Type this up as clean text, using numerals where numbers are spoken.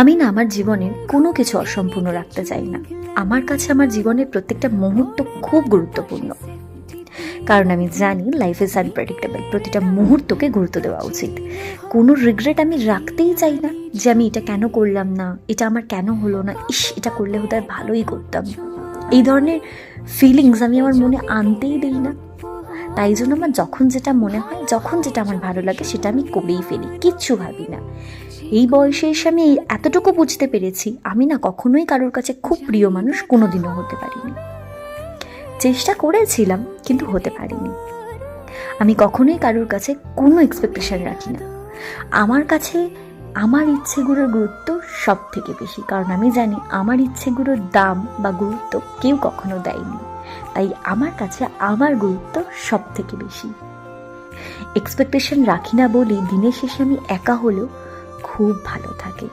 আমি না আমার জীবনের কোনো কিছু অসম্পূর্ণ রাখতে চাই না। আমার কাছে আমার জীবনের প্রত্যেকটা মুহূর্ত খুব গুরুত্বপূর্ণ, কারণ আমি জানি লাইফ ইজ আনপ্রেডিক্টেবল। প্রতিটা মুহূর্তকে গুরুত্ব দেওয়া উচিত। কোনো রিগ্রেট আমি রাখতেই চাই না যে আমি এটা কেন করলাম না, এটা আমার কেন হলো না, ইস এটা করলে হয়তো আর ভালোই করতাম। এই ধরনের ফিলিংস আমি আমার মনে আনতেই দিই না। তাই জন্য আমার যখন যেটা মনে হয়, যখন যেটা আমার ভালো লাগে সেটা আমি করেই ফেলি, কিচ্ছু ভাবি না। এই বয়সে এসে আমি এতটুকু বুঝতে পেরেছি, আমি না কখনোই কারোর কাছে খুব প্রিয় মানুষ কোনোদিনও হতে পারিনি। চেষ্টা করেছিলাম কিন্তু হতে পারিনি। আমি কখনোই কারোর কাছে কোনো এক্সপেকটেশন রাখি না। আমার কাছে আমার ইচ্ছেগুলোর গুরুত্ব সব থেকে বেশি, কারণ আমি জানি আমার ইচ্ছেগুলোর দাম বা গুরুত্ব কেউ কখনো দেয়নি। তাই আমার কাছে আমার গুরুত্ব সব থেকে বেশি। এক্সপেকটেশন রাখি না বলি দিনের শেষে আমি একা হলেও খুব ভালো থাকি।